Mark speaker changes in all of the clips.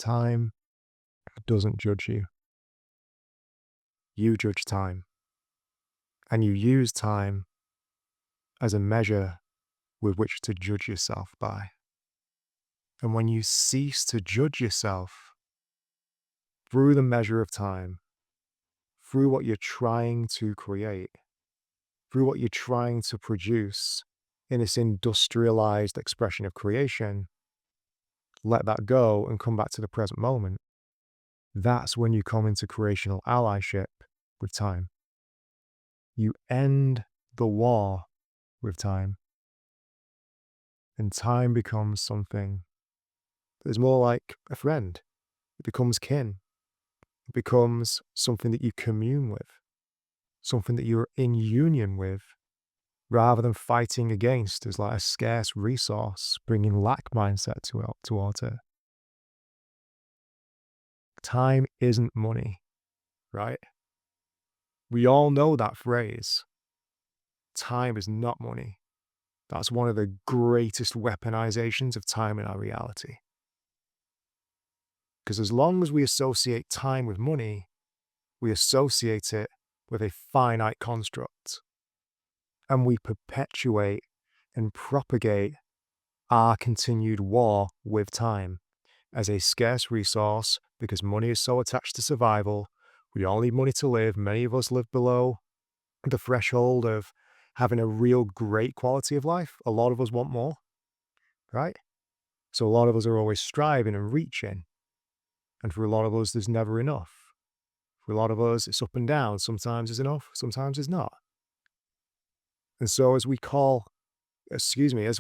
Speaker 1: Time doesn't judge you. You judge time. And you use time as a measure with which to judge yourself by. And when you cease to judge yourself through the measure of time, through what you're trying to create, through what you're trying to produce in this industrialized expression of creation, let that go and come back to the present moment. That's when you come into creational allyship with time. You end the war with time, and time becomes something that is more like a friend. It becomes kin. It becomes something that you commune with, something that you're in union with, rather than fighting against as like a scarce resource, bringing lack mindset towards it. Time isn't money, right? We all know that phrase. Time is not money. That's one of the greatest weaponizations of time in our reality. Because as long as we associate time with money, we associate it with a finite construct. And we perpetuate and propagate our continued war with time as a scarce resource because money is so attached to survival. We all need money to live. Many of us live below the threshold of having a real great quality of life. A lot of us want more, right? So a lot of us are always striving and reaching. And for a lot of us, there's never enough. For a lot of us, it's up and down. Sometimes it's enough, sometimes it's not. And so as we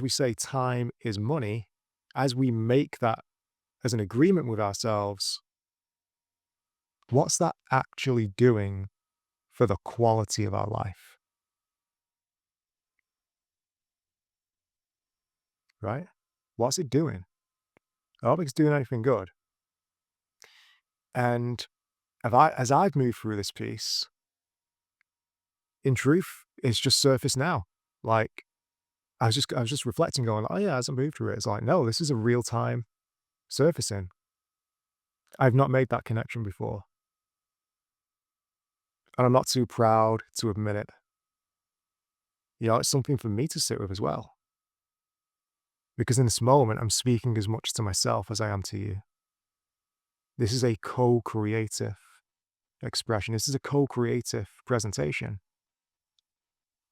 Speaker 1: say time is money, as we make that as an agreement with ourselves, what's that actually doing for the quality of our life? Right? What's it doing? I don't think it's doing anything good. And as I've moved through this piece, in truth, it's just surface now. Like I was just reflecting, going, oh yeah, as I moved through it, it's like, no, this is a real time surfacing. I've not made that connection before. And I'm not too proud to admit it. It's something for me to sit with as well. Because in this moment, I'm speaking as much to myself as I am to you. This is a co-creative expression. This is a co-creative presentation.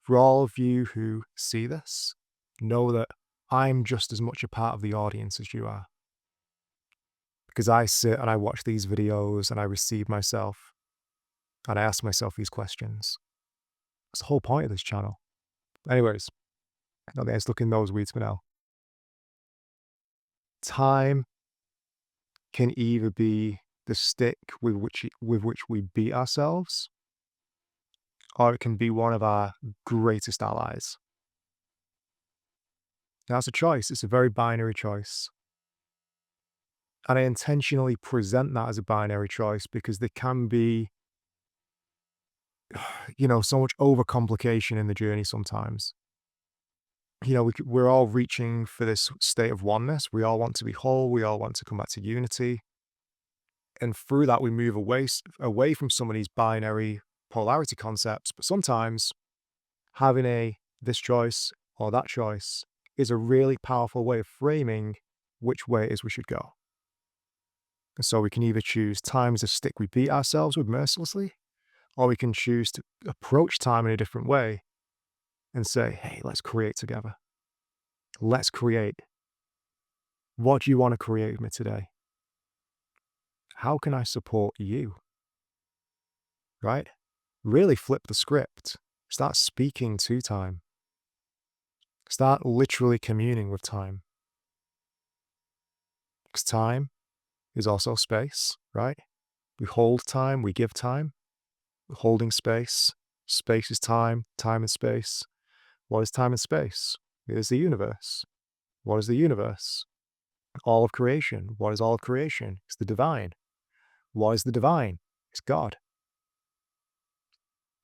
Speaker 1: For all of you who see this, know that I'm just as much a part of the audience as you are. Because I sit and I watch these videos and I receive myself and I ask myself these questions. That's the whole point of this channel. Anyways, I don't think it's looking those weeds for now. Time can either be the stick with which we beat ourselves, or it can be one of our greatest allies. Now, it's a choice. It's a very binary choice. And I intentionally present that as a binary choice because there can be, so much overcomplication in the journey sometimes. We're all reaching for this state of oneness. We all want to be whole. We all want to come back to unity. And through that, we move away from some of these binary polarity concepts. But sometimes having this choice or that choice is a really powerful way of framing which way it is we should go. And so we can either choose time as a stick we beat ourselves with mercilessly, or we can choose to approach time in a different way and say, hey, let's create together. Let's create. What do you want to create with me today? How can I support you? Right? Really flip the script. Start speaking to time. Start literally communing with time. Because time is also space, right? We hold time, we give time. We're holding space. Space is time, time is space. What is time and space? It is the universe. What is the universe? All of creation. What is all of creation? It's the divine. What is the divine? It's God.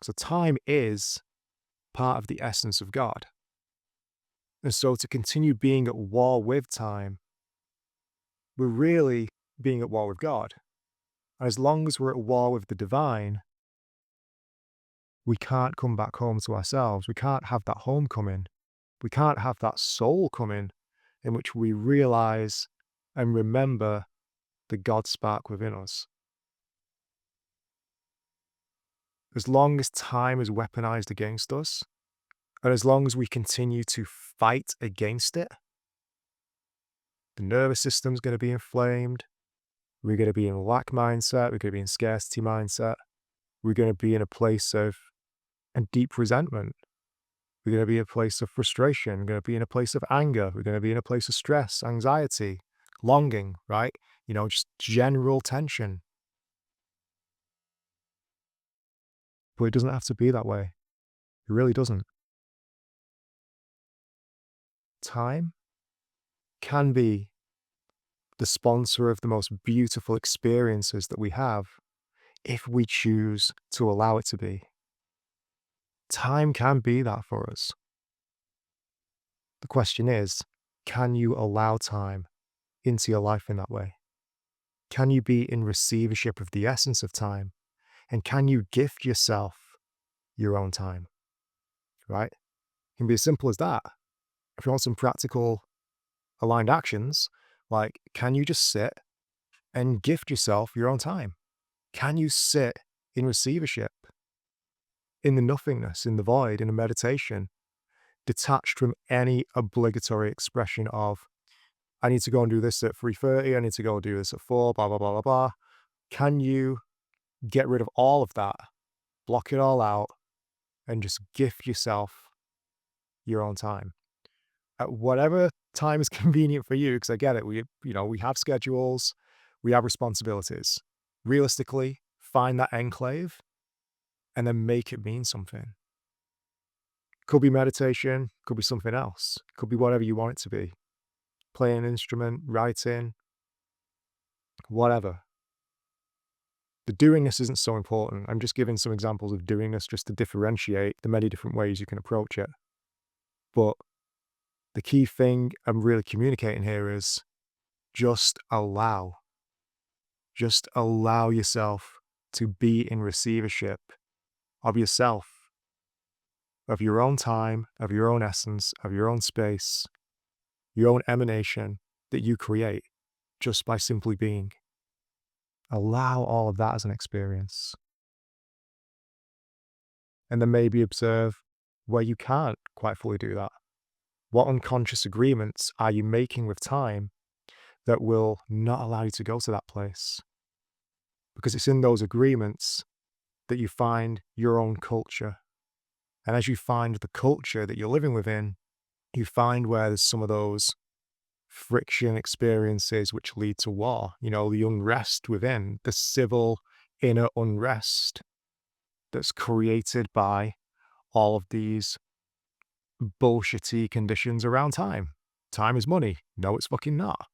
Speaker 1: So time is part of the essence of God. And so to continue being at war with time, we're really being at war with God. And as long as we're at war with the divine, we can't come back home to ourselves. We can't have that homecoming. We can't have that soul coming in which we realize and remember the God spark within us. As long as time is weaponized against us, and as long as we continue to fight against it, the nervous system's going to be inflamed. We're going to be in lack mindset. We're going to be in scarcity mindset. We're going to be in a place of deep resentment. We're going to be in a place of frustration. We're going to be in a place of anger. We're going to be in a place of stress, anxiety, longing, right? Just general tension. But it doesn't have to be that way. It really doesn't. Time can be the sponsor of the most beautiful experiences that we have if we choose to allow it to be. Time can be that for us. The question is, can you allow time into your life in that way? Can you be in receivership of the essence of time? And can you gift yourself your own time? Right? It can be as simple as that. If you want some practical aligned actions, like, can you just sit and gift yourself your own time? Can you sit in receivership, in the nothingness, in the void, in a meditation, detached from any obligatory expression of, I need to go and do this at 3:30, I need to go do this at 4, blah, blah, blah, blah, blah. Can you get rid of all of that, block it all out, and just gift yourself your own time? At whatever time is convenient for you, because I get it, we have schedules, we have responsibilities. Realistically, find that enclave and then make it mean something. Could be meditation, could be something else, could be whatever you want it to be. Playing an instrument, writing, whatever. The doingness isn't so important. I'm just giving some examples of doingness just to differentiate the many different ways you can approach it. But the key thing I'm really communicating here is just allow. Just allow yourself to be in receivership of yourself, of your own time, of your own essence, of your own space, your own emanation that you create just by simply being. Allow all of that as an experience. And then maybe observe where you can't quite fully do that. What unconscious agreements are you making with time that will not allow you to go to that place? Because it's in those agreements that you find your own culture. And as you find the culture that you're living within, you find where there's some of those friction experiences which lead to war, the unrest within, the civil inner unrest that's created by all of these bullshitty conditions around time. Time is money. No, it's fucking not.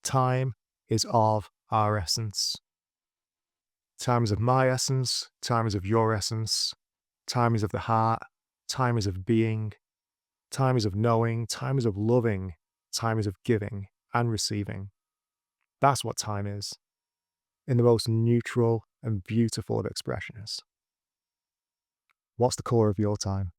Speaker 1: Time is of our essence. Time is of my essence. Time is of your essence. Time is of the heart. Time is of being. Time is of knowing. Time is of loving. Time is of giving and receiving. That's what time is, in the most neutral and beautiful of expressions. What's the core of your time?